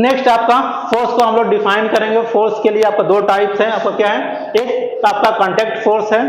Next आपका force को हम लोग डिफाइन करेंगे। फोर्स के लिए आपका दो टाइप्स है। आपका क्या है, एक आपका कांटेक्ट फोर्स है,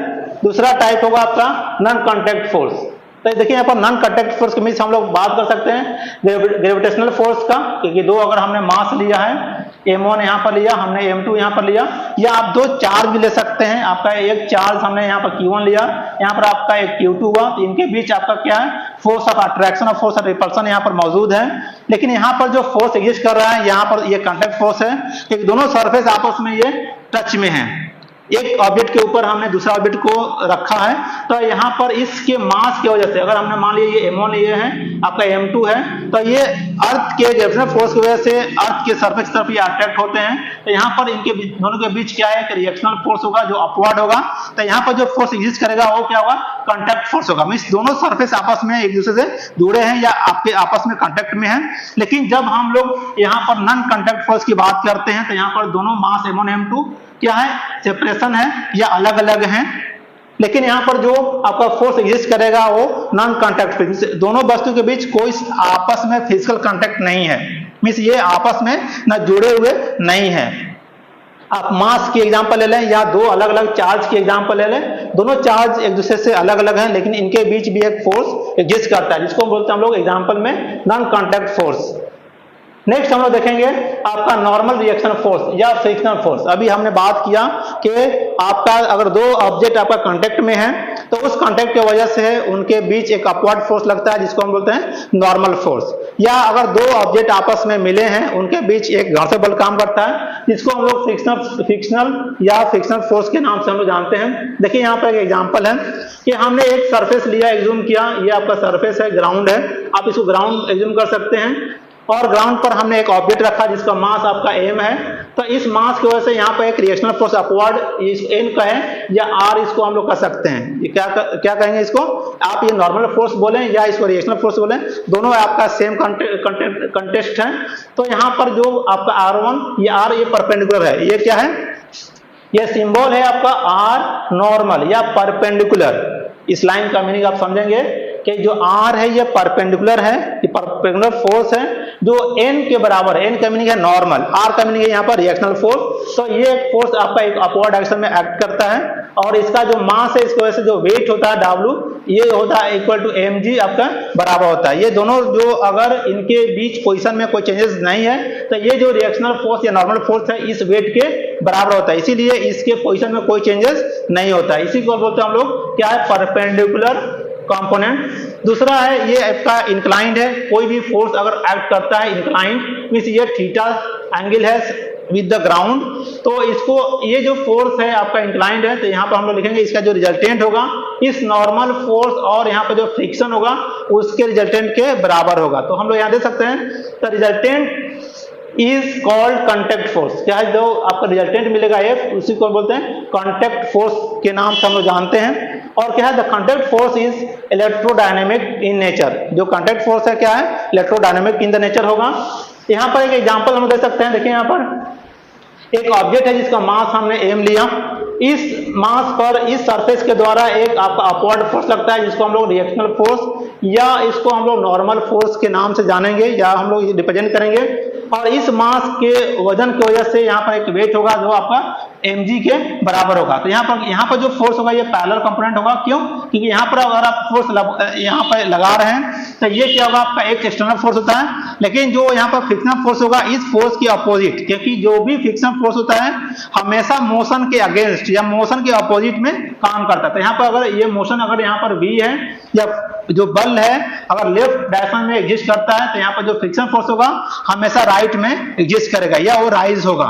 दूसरा टाइप होगा आपका नॉन कांटेक्ट फोर्स। तो देखिए यहाँ पर नॉन कांटेक्ट फोर्स के मीन्स हम लोग बात कर सकते हैं ग्रेविटेशनल फोर्स का, क्योंकि दो अगर हमने मास लिया है, m1 यहाँ पर लिया हमने, m2 यहाँ पर लिया, या आप दो चार्ज भी ले सकते हैं। आपका एक चार्ज हमने यहाँ पर q1 लिया, यहाँ पर आपका एक q2 हुआ, तो इनके बीच आपका क्या है, फोर्स ऑफ अट्रैक्शन और फोर्स ऑफ रिपल्शन यहाँ पर मौजूद है। लेकिन यहाँ पर जो फोर्स एग्जिस्ट कर रहा है, यहाँ पर ये कांटेक्ट फोर्स है, क्योंकि दोनों सरफेस आपस में ये टच में है। एक ऑब्जेक्ट के ऊपर हमने दूसरा ऑब्जेक्ट को रखा है, तो यहाँ पर इसके मास की वजह से, अगर हमने मान लिया ये m1 ये है, आपका m2 है, तो ये अर्थ के ग्रेविटेशनल फोर्स की वजह से अर्थ के सरफेस की तरफ ये अट्रैक्ट होते हैं। तो यहाँ पर इनके दोनों के बीच क्या है कि रिएक्शनल फोर्स होगा जो अपवर्ड होगा। तो यहाँ पर जो फोर्स एग्जिस्ट करेगा वो क्या होगा, कांटेक्ट फोर्स होगा। मींस दोनों सरफेस आपस में एक दूसरे से जुड़े हैं या आपके आपस में कांटेक्ट में हैं। लेकिन जब हम लोग यहाँ पर नॉन कांटेक्ट फोर्स की बात करते हैं, तो यहाँ पर दोनों मास m1 m2 क्या है, सेपरेशन है या अलग अलग हैं। लेकिन यहाँ पर जो आपका फोर्स एग्जिस्ट करेगा वो नॉन कांटेक्ट, दोनों वस्तु के बीच कोई आपस में फिजिकल कांटेक्ट नहीं है। मींस ये आपस में ना जुड़े हुए नहीं है। आप मास की एग्जांपल ले लें या दो अलग अलग चार्ज की एग्जांपल ले लें, दोनों चार्ज एक दूसरे से अलग अलग हैं, लेकिन इनके बीच भी एक फोर्स एग्जिस्ट करता है, जिसको बोलते हैं हम लोग एग्जांपल में नॉन कांटेक्ट फोर्स। नेक्स्ट हम लोग देखेंगे आपका नॉर्मल रिएक्शन फोर्स या फ्रिक्शनल फोर्स। अभी हमने बात किया कि आपका अगर दो ऑब्जेक्ट आपका कांटेक्ट में है, तो उस कांटेक्ट की वजह से उनके बीच एक अपवर्ड फोर्स लगता है, जिसको हम बोलते हैं नॉर्मल फोर्स। या अगर दो ऑब्जेक्ट आपस में मिले हैं, उनके बीच एक घर्षण बल काम करता है, जिसको हम लोग फ्रिक्शनल या फ्रिक्शनल फोर्स के नाम से हम लोग जानते हैं। देखिए यहाँ पर एक एग्जांपल है कि हमने एक सरफेस लिया, एज्यूम किया ये आपका सरफेस है, ग्राउंड है, आप इसको ग्राउंड एज्यूम कर सकते हैं, और ग्राउंड पर हमने एक ऑब्जेक्ट रखा जिसका मास आपका m है। तो इस मास की वजह से यहाँ पर एक रिएक्शनल फोर्स अपवर्ड, n कहें या r इसको हम लोग कर सकते हैं। ये क्या कहेंगे इसको, आप ये नॉर्मल फोर्स बोलें या इसको रिएक्शनल फोर्स बोलें, दोनों आपका सेम कंटेस्ट है। तो यहाँ पर जो आपका r1 ये r ये परपेंडिकुलर है, ये क्या है, ये सिंबल है आपका r नॉर्मल या परपेंडिकुलर। इस लाइन का मीनिंग आप समझेंगे कि जो r है ये परपेंडिकुलर है, ये परपेंडिकुलर फोर्स है जो n के बराबर है। n का मीनिंग है नॉर्मल, r का मीनिंग है यहाँ पर रिएक्शनल फोर्स। तो ये फोर्स आपका एक अपवर्ड डायरेक्शन में एक्ट करता है, और इसका जो मास है इसकी वजह से जो वेट होता है W, ये होता है इक्वल टू mg आपका बराबर होता है। ये दोनों जो अगर इनके बीच पोजीशन में कोई चेंजेस नहीं है, तो ये जो रिएक्शनल फोर्स या नॉर्मल फोर्स है इस वेट के बराबर होता है, इसीलिए इसके पोजीशन में कोई चेंजेस नहीं होता है। इसी को बोलते हैं हम लोग क्या है, परपेंडिकुलर कंपोनेंट। दूसरा है ये आपका इंक्लाइंड है, कोई भी फोर्स अगर एक्ट करता है इंक्लाइंड, मींस ये थीटा एंगल है विद द ग्राउंड, तो इसको ये जो फोर्स है आपका इंक्लाइंड है, तो यहाँ पर हम लोग लिखेंगे इसका जो रिजल्टेंट होगा इस नॉर्मल फोर्स और यहाँ पर जो फ्रिक्शन होगा उसके रिजल्टेंट के बराबर होगा। तो हम लोग यहाँ दे सकते हैं the resultant is called contact force. क्या है, जो आपका रिजल्टेंट मिलेगा F, उसी को बोलते हैं कांटेक्ट फोर्स के नाम से हम लोग जानते हैं। और क्या है, the contact force is electrodynamic in nature. जो कांटेक्ट फोर्स है क्या है, इलेक्ट्रोडायनेमिक इन द नेचर होगा। यहाँ पर एक एग्जांपल हम दे सकते हैं। देखिए यहाँ पर एक ऑब्जेक्ट है जिसका मास हमने m लिया, इस मास पर इस सरफेस के द्वारा एक आपका अपवर्ड फोर्स लगता है, जिसको हम लोग रिएक्शनल फोर्स या इसको हम लोग नॉर्मल फोर्स के नाम से जानेंगे या हम लोग रिप्रेजेंट करेंगे। और इस मास के वजन की वजह से यहाँ पर एक वेट होगा जो आपका mg के बराबर होगा। तो यहाँ पर जो फोर्स होगा ये पैरेलल कंपोनेंट होगा। क्यों, क्योंकि यहाँ पर अगर आप फोर्स यहाँ पर लगा रहे हैं तो ये क्या होगा, आपका एक एक्सटर्नल फोर्स होता है, लेकिन जो यहाँ पर फ्रिक्शनल फोर्स होगा इस फोर्स के अपोजिट, क्योंकि जो भी फ्रिक्शनल फोर्स होता है हमेशा मोशन के अगेंस्ट या मोशन के अपोजिट में काम करता है। तो यहाँ पर अगर ये मोशन अगर यहाँ पर v है या जो बल है अगर लेफ्ट डायरेक्शन में एग्जिस्ट करता है, तो यहाँ पर जो फ्रिक्शन फोर्स होगा हमेशा राइट में एग्जिस्ट करेगा या वो राइज होगा।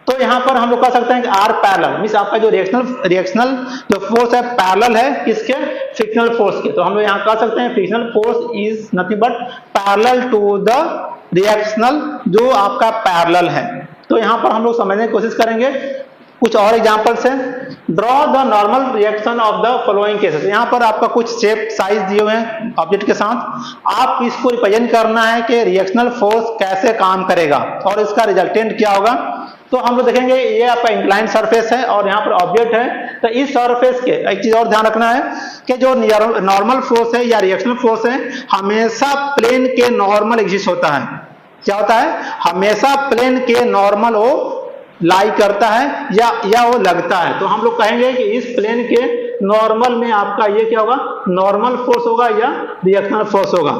तो यहाँ पर हम लोग कह सकते हैं कि R पैरेलल मींस आपका जो रिएक्शनल जो फोर्स है पैरेलल है किसके, फ्रिक्शनल फोर्स के। तो हम लोग यहाँ कह सकते हैं frictional force is nothing but parallel to the reactional, जो आपका पैरेलल है। तो यहाँ पर हम लोग समझने की कोशिश करेंगे कुछ और एग्जांपल्स हैं। Draw the normal reaction of the following cases. यहाँ पर आपका कुछ शेप साइज दिए हुए हैं ऑब्जेक्ट के साथ, आप इसको रिप्रेजेंट करना है कि रिएक्शनल फोर्स कैसे काम करेगा और इसका रिजल्टेंट क्या होगा। तो हम लोग देखेंगे ये आपका इंक्लाइंड सरफेस है और यहाँ पर ऑब्जेक्ट है। तो इस सरफेस के एक चीज और ध्यान रखना है कि जो नॉर्मल फोर्स है या रिएक्शनल फोर्स है हमेशा प्लेन के नॉर्मल एग्जिस्ट होता है। क्या होता है, हमेशा प्लेन के नॉर्मल वो लाई करता है या वो लगता है। तो हम लोग कहेंगे कि इस प्लेन के नॉर्मल में आपका ये क्या होगा, नॉर्मल फोर्स होगा या रिएक्शनल फोर्स होगा।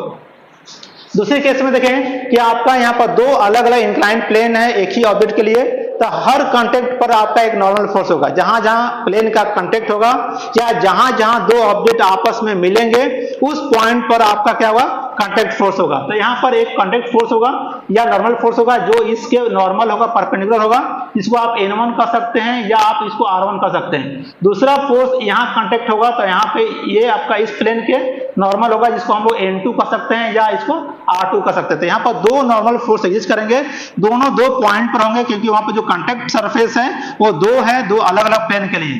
दूसरे केस में देखें कि आपका यहाँ पर दो अलग अलग इंक्लाइंड प्लेन है एक ही ऑब्जेक्ट के लिए, तो हर कांटेक्ट पर आपका एक नॉर्मल फोर्स होगा। जहां जहां प्लेन का कांटेक्ट होगा या जहां जहां दो ऑब्जेक्ट आपस में मिलेंगे उस पॉइंट पर आपका क्या होगा, कांटेक्ट फोर्स होगा। तो यहाँ पर एक कांटेक्ट फोर्स होगा या नॉर्मल फोर्स होगा जो इसके नॉर्मल होगा, परपेंडिकुलर होगा। इसको आप N1 कह सकते हैं या आप इसको R1 कह सकते हैं। दूसरा फोर्स यहाँ कांटेक्ट होगा तो यहाँ पे ये आपका इस प्लेन के नॉर्मल होगा जिसको हम लोग N2 कह सकते हैं या इसको R2 कह सकते हैं। तो यहाँ पर दो नॉर्मल फोर्स एग्जिस्ट करेंगे, दोनों दो पॉइंट पर होंगे क्योंकि वहां पर जो कांटेक्ट सरफेस है वो दो है, दो अलग अलग प्लेन के लिए।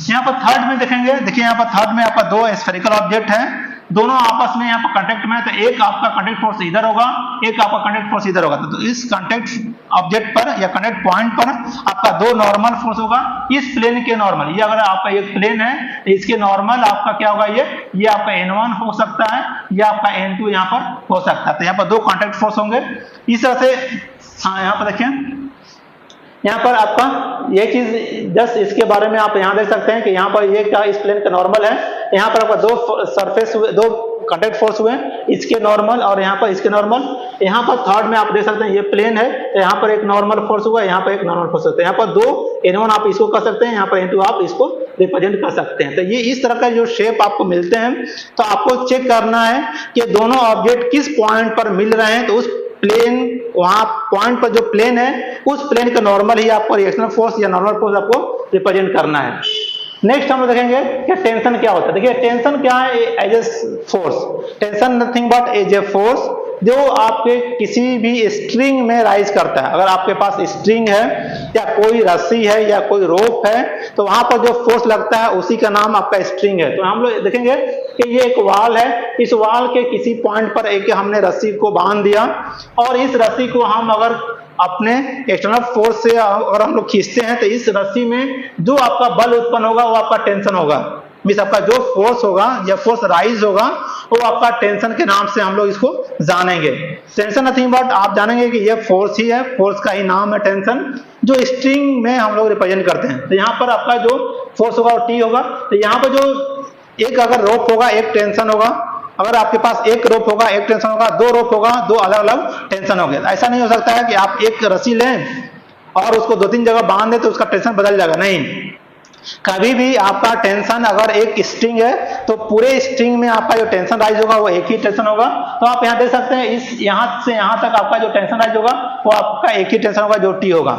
यहाँ पर थर्ड में देखेंगे, देखिए यहाँ पर थर्ड में आपका दो स्फेरिकल ऑब्जेक्ट है, दोनों आपस में यहाँ पर कांटेक्ट में है, तो एक आपका कांटेक्ट फोर्स इधर होगा, एक आपका कांटेक्ट फोर्स इधर होगा। तो इस कांटेक्ट ऑब्जेक्ट पर या कांटेक्ट पॉइंट पर आपका दो नॉर्मल फोर्स होगा इस प्लेन के नॉर्मल। ये अगर आपका एक प्लेन है तो इसके नॉर्मल आपका क्या होगा, ये आपका N1 हो सकता है या आपका N2 यहाँ पर हो सकता है। तो यहाँ पर दो कांटेक्ट फोर्स होंगे इस तरह से। हाँ यहाँ पर देखिए, यहाँ पर आपका ये चीज जस्ट इसके बारे में आप यहाँ देख सकते हैं कि यहाँ पर ये क्या इस प्लेन का नॉर्मल है, यहाँ पर आपका दो सरफेस हुए, दो कांटेक्ट फोर्स हुए, इसके नॉर्मल और यहाँ पर इसके नॉर्मल। यहाँ पर थर्ड में आप देख सकते हैं ये प्लेन है तो यहाँ पर एक नॉर्मल फोर्स हुआ, यहाँ पर एक नॉर्मल फोर्स होता है। यहाँ पर दो N1 आप इसको कर सकते हैं, यहाँ पर N2 आप इसको रिप्रेजेंट कर सकते हैं। तो ये इस तरह का जो शेप आपको मिलते हैं, तो आपको चेक करना है कि दोनों ऑब्जेक्ट किस पॉइंट पर मिल रहे हैं। तो उस प्लेन वहां पॉइंट पर जो प्लेन है उस प्लेन का नॉर्मल ही आपको रिएक्शनल फोर्स या नॉर्मल फोर्स आपको रिप्रेजेंट करना है। नेक्स्ट हम लोग देखेंगे कि टेंशन क्या होता है। देखिए टेंशन क्या है, as a force, tension nothing but as a force जो आपके किसी भी स्ट्रिंग में राइज करता है। अगर आपके पास स्ट्रिंग है या कोई रस्सी है या कोई रोप है तो वहां पर जो फोर्स लगता है उसी का नाम आपका स्ट्रिंग है। तो हम लोग देखेंगे कि ये एक वाल है, इस वाल के किसी पॉइंट पर एक हमने रस्सी को बांध दिया और इस रस्सी को हम अगर अपने एक्सटर्नल फोर्स से और हम लोग खींचते हैं तो इस रस्सी में जो आपका बल उत्पन्न होगा वो आपका टेंशन होगा। मींस आपका जो फोर्स होगा या फोर्स राइज होगा वो आपका टेंशन के नाम से हम लोग इसको जानेंगे। टेंशन नथिंग बट आप जानेंगे कि ये फोर्स ही है, फोर्स का ही नाम है टेंशन, जो स्ट्रिंग में हम लोग रिप्रेजेंट करते हैं। तो यहाँ पर आपका जो फोर्स होगा वो T होगा। तो यहाँ पर जो एक अगर रोप होगा एक टेंशन होगा, अगर आपके पास एक रोप होगा एक टेंशन होगा, दो रोप होगा दो अलग अलग टेंशन होंगे। ऐसा नहीं हो सकता है कि आप एक रस्सी लें और उसको दो तीन जगह बांध दें तो उसका टेंशन बदल जाएगा, नहीं। कभी भी आपका टेंशन अगर एक स्ट्रिंग है तो पूरे स्ट्रिंग में आपका जो टेंशन राइज होगा वो एक ही टेंशन होगा। तो आप यहाँ देख सकते हैं इस यहाँ से यहाँ तक आपका जो टेंशन राइज होगा वो आपका एक ही टेंशन होगा जो T होगा।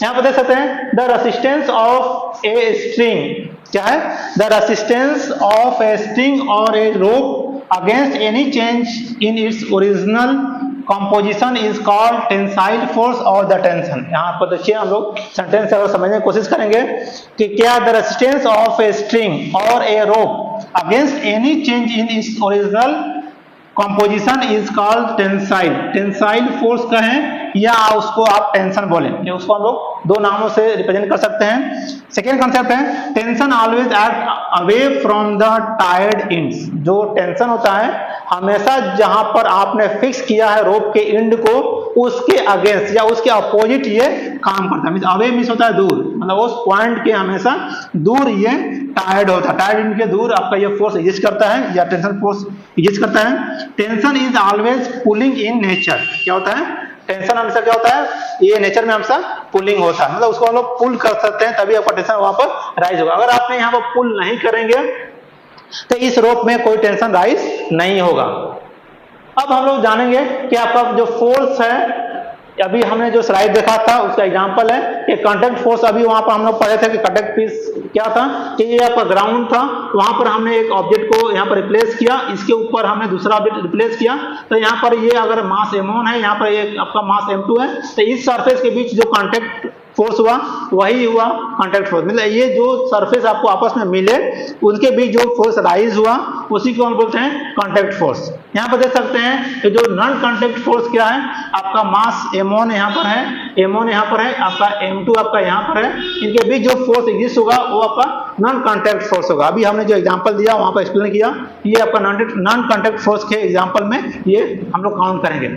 यहाँ पर देख सकते हैं the resistance of a string, क्या है, the resistance of a string और a rope against any change in its original composition is called tensile force और द टेंशन। यहाँ पर देखिए हम लोग सेंटेंस से अगर समझने की कोशिश करेंगे कि क्या the resistance of a string और a rope against any change in its original composition is called tensile. Tensile force कहें या उसको आप टेंशन बोलें, ये उसको हम लोग दो नामों से रिप्रेजेंट कर सकते हैं। सेकेंड कंसेप्ट है tension always act away from the tired ends. जो टेंशन होता है हमेशा जहां पर आपने फिक्स किया है रोप के एंड को उसके अगेंस्ट या उसके अपोजिट ये काम करता है। मींस अवे मींस होता है दूर, मतलब उस पॉइंट के हमेशा दूर ये टायर्ड होता है, टायर्ड एंड के दूर आपका ये फोर्स एग्जिस्ट करता है या टेंशन फोर्स एग्जिस्ट करता है। Tension is always pulling in nature. क्या होता है, टेंशन हमेशा क्या होता है, ये नेचर में हमेशा पुलिंग होता है, मतलब उसको हम लोग पुल कर सकते हैं तभी आपका टेंशन वहां पर राइज होगा। अगर आपने यहाँ पर पुल नहीं करेंगे तो इस रोप में कोई टेंशन राइज नहीं होगा। अब हम लोग जानेंगे कि आपका जो फोर्स है, अभी हमने जो स्लाइड देखा था उसका एग्जांपल है कि कांटेक्ट फोर्स। अभी वहां पर हम लोग पढ़े थे कि कांटेक्ट पीस क्या था कि ये आपका ग्राउंड था, वहां पर हमने एक ऑब्जेक्ट को यहाँ पर रिप्लेस किया, इसके ऊपर हमने दूसरा ऑब्जेक्ट रिप्लेस किया। तो यहाँ पर ये अगर मास M1 है, यहाँ पर ये आपका मास M2 है, तो इस सरफेस के बीच जो कांटेक्ट फोर्स हुआ वही हुआ कांटेक्ट फोर्स। मतलब ये जो सरफेस आपको आपस में मिले उनके बीच जो फोर्स राइज हुआ उसी को हम बोलते हैं कांटेक्ट फोर्स। यहाँ पर देख सकते हैं कि जो नॉन कांटेक्ट फोर्स क्या है, आपका मास M1 यहाँ पर है, M1 यहाँ पर है, आपका M2 आपका यहाँ पर है, इनके बीच जो फोर्स एग्जिस्ट होगा वो आपका नॉन कांटेक्ट फोर्स होगा। अभी हमने जो एग्जांपल दिया वहां पर एक्सप्लेन किया, ये आपका नॉन कांटेक्ट फोर्स के एग्जांपल में ये हम लोग काउंट करेंगे।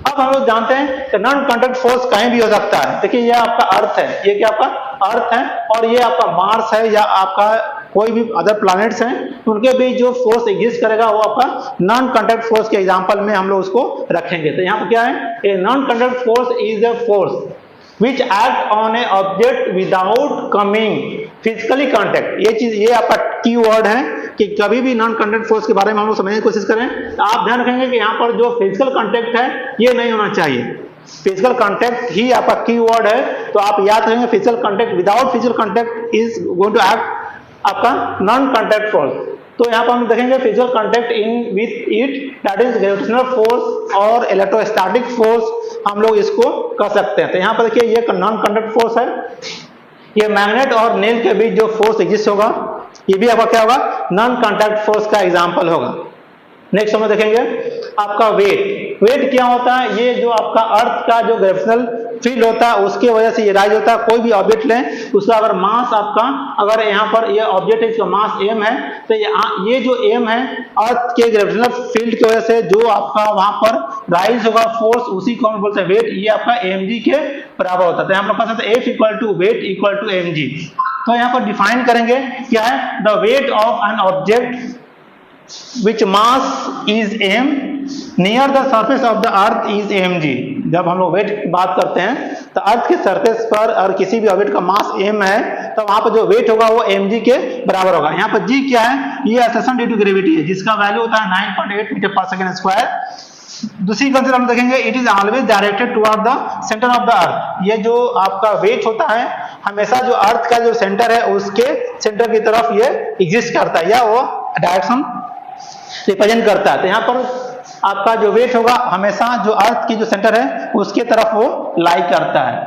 अब हम लोग जानते हैं कि नॉन कांटेक्ट फोर्स कहीं भी हो सकता है। देखिए ये आपका अर्थ है, ये क्या आपका अर्थ है, और ये आपका मार्स है या आपका कोई भी अदर प्लैनेट्स हैं, उनके बीच जो फोर्स एग्जिस्ट करेगा वो आपका नॉन कांटेक्ट फोर्स के एग्जांपल में हम लोग उसको रखेंगे। तो यहाँ पर क्या है, a non contact force is a force which act on a object without coming physically contact। ये चीज, ये आपका की वर्ड है कि कभी भी नॉन कांटेक्ट फोर्स के बारे में हम लोग समझने की कोशिश करें तो आप ध्यान रखेंगे कि यहाँ पर जो फिजिकल कांटेक्ट है ये नहीं होना चाहिए। फिजिकल कांटेक्ट ही आपका की वर्ड है, तो आप याद रखेंगे physical contact, without physical contact is going to act आपका नॉन कांटेक्ट फोर्स। तो यहाँ पर हम देखेंगे physical contact in with it, that is gravitational force और इलेक्ट्रोस्टैटिक फोर्स हम लोग इसको कर सकते हैं। तो यहाँ पर देखिए ये नॉन कांटेक्ट फोर्स है, ये मैग्नेट और नेल के बीच जो फोर्स एग्जिस्ट होगा ये भी आपका क्या होगा, नॉन कांटेक्ट फोर्स का एग्जांपल होगा। नेक्स्ट हम देखेंगे आपका वेट। वेट क्या होता है, ये जो आपका अर्थ का जो ग्रेविटेशनल फील्ड होता है उसके वजह से ये राइज होता है। कोई भी ऑब्जेक्ट लें उसका अगर मास आपका, अगर यहाँ पर ये ऑब्जेक्ट है इसका मास m है, तो ये जो m है अर्थ के ग्रेविटेशनल फील्ड की वजह से जो आपका वहां पर राइज होगा फोर्स, उसी को हम बोलते हैं वेट। ये आपका mg के बराबर होता है। तो यहाँ पर कह सकते हैं F equal to weight equal to mg। तो यहाँ पर डिफाइन करेंगे क्या है, the weight of an object which mass is m near the surface of the earth is mg। जब हम लोग वेट की बात करते हैं तो अर्थ के सरफेस पर और किसी भी ऑब्जेक्ट का मास m है तो वहां पर जो वेट होगा वो mg के बराबर होगा। यहाँ पर g क्या है, ये एक्सेलरेशन ड्यू टू ग्रेविटी है जिसका वैल्यू होता है 9.8 मीटर पर सेकंड स्क्वायर। दूसरी कंसेप्ट हम देखेंगे, it is always directed toward the centre of the earth. ये जो आपका वेट होता है हमेशा जो अर्थ का जो सेंटर है उसके सेंटर की तरफ ये एग्जिस्ट करता है या वो डायरेक्शन रिप्रेजेंट करता है। तो यहाँ पर आपका जो वेट होगा हमेशा जो अर्थ की जो सेंटर है उसके तरफ वो लाई करता है।